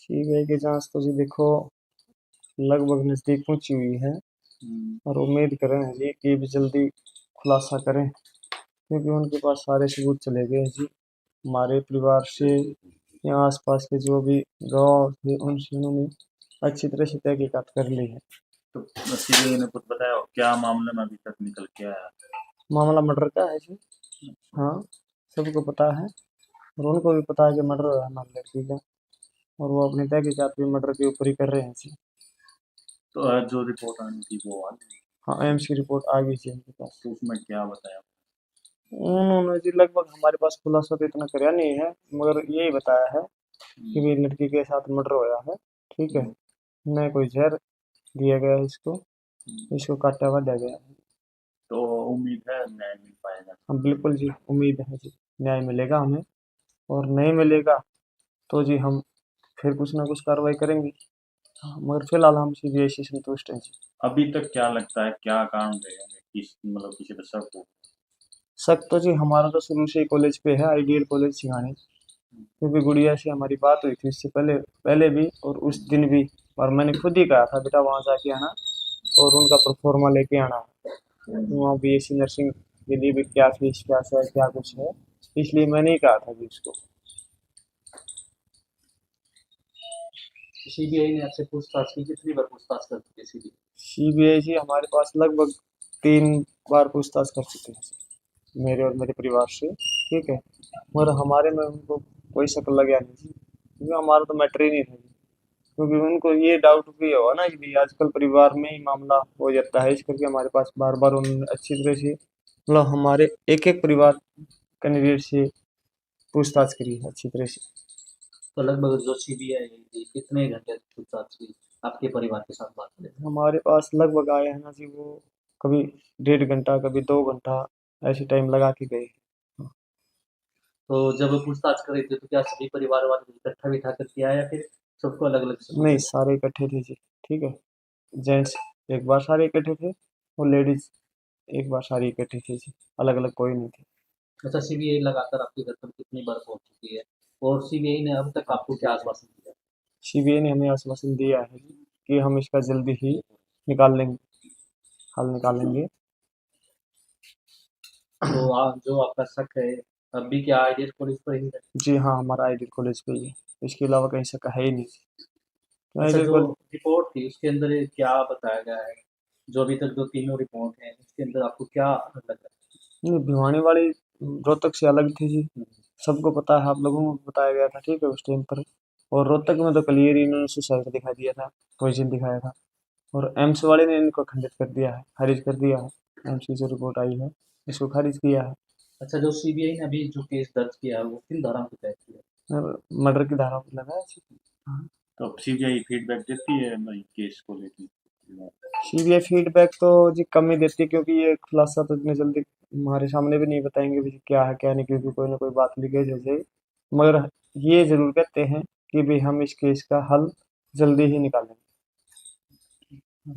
CBI की जांच तो जी देखो लगभग नजदीक पहुंची हुई है। और उम्मीद करें जी कि भी जल्दी खुलासा करें, क्योंकि उनके पास सारे सबूत चले गए हैं जी। हमारे परिवार से या आसपास के जो भी गवाह थे उनसे उन्होंने अच्छी तरह से तहकीकात कर ली है। तो सीबीआई ने कुछ बताया हो क्या मामले में अभी तक निकल के आया? मामला मर्डर का है जी। हाँ, सबको पता है और उनको भी पता है कि मर्डर हुआ है हमारी लड़की का, और वो अपनी तहकीकात भी मर्डर के ऊपर ही कर रहे हैं जी। तो जो रिपोर्ट आनी थी वो आ गई? हाँ, एम्स की रिपोर्ट आ गई जी उनके पास। तो उसमें क्या बताया? उन्होंने जी लगभग हमारे पास खुलासा तो इतना कराया नहीं है, मगर यही बताया है कि भी लड़की के साथ मर्डर होया है। ठीक है, न कोई जहर दिया गया है इसको, इसको काटा वाटा गया है। तो उम्मीद है न्याय मिल पाएगा? हम बिल्कुल जी उम्मीद है जी न्याय मिलेगा हमें, और नहीं मिलेगा तो जी हम फिर कुछ ना कुछ कार्रवाई करेंगे। हाँ, मगर फिलहाल हम सीबीआई से संतुष्ट हैं जी। अभी तक क्या लगता है क्या कारण रहेगा, किस मतलब किसी पे शक हो? शक तो जी हमारा तो शुरू से ही कॉलेज पे है, आइडियल कॉलेज सिंघानी, क्योंकि गुड़िया से हमारी बात हुई थी इससे पहले पहले भी और उस दिन भी। और मैंने खुद ही कहा था बेटा वहाँ जाके आना और उनका प्रोफोर्मा लेके आना है। तो वहाँ बीएससी नर्सिंग के लिए भी क्या फीस क्या है क्या कुछ है, इसलिए मैंने ही कहा था जी उसको। सीबीआई ने आपसे पूछताछ की, कितनी बार पूछताछ कर चुकी है सीबीआई? सीबीआई जी हमारे पास लगभग 3 बार पूछताछ कर चुके हैं मेरे और मेरे परिवार से। ठीक है, मगर हमारे में उनको कोई शक लग गया नहीं जी, क्योंकि हमारा तो मैटर ही नहीं था जी। क्योंकि उनको ये डाउट भी होगा ना कि भाई आजकल परिवार में ही मामला हो जाता है, इस करके हमारे पास बार बार उन्होंने अच्छी तरह से मतलब हमारे एक एक परिवार कैंडिडेट से पूछताछ करी है अच्छी तरह से। तो लगभग जो सीबीआई थी कितने घंटे तक पूछताछ की आपके परिवार के साथ बात करें? हमारे पास लगभग आए हैं ना जी वो, कभी 1.5 घंटा कभी 2 घंटा ऐसे टाइम लगा के गए। तो जब वो पूछताछ कर रहे थे तो क्या सभी परिवार वाले इकट्ठा बिठा कर किया या फिर सबको अलग अलग समय नहीं, पे? सारे इकट्ठे थे जी। ठीक है, जेंट्स एक बार सारे इकट्ठे थे और लेडीज एक बार सारी इकट्ठी थी जी, अलग अलग कोई नहीं थी। अच्छा, सीबीआई लगातार आपके घर पर कितनी बार पहुंच चुकी है और सीबीआई ने अब तक आपको क्या आश्वासन दिया? सीबीआई ने हमें आश्वासन दिया है जी कि हम इसका जल्दी ही निकाल लेंगे, हल निकालेंगे। तो जो आपका शक है अब भी क्या आइडियल कॉलेज पर ही है? जी हाँ, हमारा आइडियल कॉलेज पे ही है, इसके अलावा कहीं से है ही नहीं। तो अच्छा, आइडियल जो कॉलेज। रिपोर्ट थी उसके अंदर ये क्या बताया गया है? जो अभी तक जो तीनों रिपोर्ट हैं उसके अंदर आपको क्या लग रहा नहीं, भिवानी वाली रोहतक से अलग थी जी, सबको पता है, आप लोगों को बताया गया था ठीक है उस टाइम पर। और रोहतक में तो क्लियर ही इन्होंने सुसाइड दिखा दिया था, पॉइजन दिखाया था। और एम्स वाले ने इनको खंडित कर दिया है, खारिज कर दिया है। एम्स की जो रिपोर्ट आई है इसको खारिज किया है। है? अच्छा, जो सीबीआई ने अभी जो केस दर्ज किया है वो किन धाराओं के तहत किया है? और मर्डर की धारा पर लगा है जी। हाँ। तो अब सीबीआई फीडबैक देती है भाई केस को लेके? सीबीआई फीडबैक तो जी कम ही देती है, क्योंकि ये खुलासा तो इतनी जल्दी हमारे सामने भी नहीं बताएंगे भी क्या है क्या नहीं, क्योंकि कोई ना कोई बात लीकेज हो जाएगी। मगर ये जरूर कहते हैं कि भी हम इस केस का हल जल्दी ही निकालेंगे।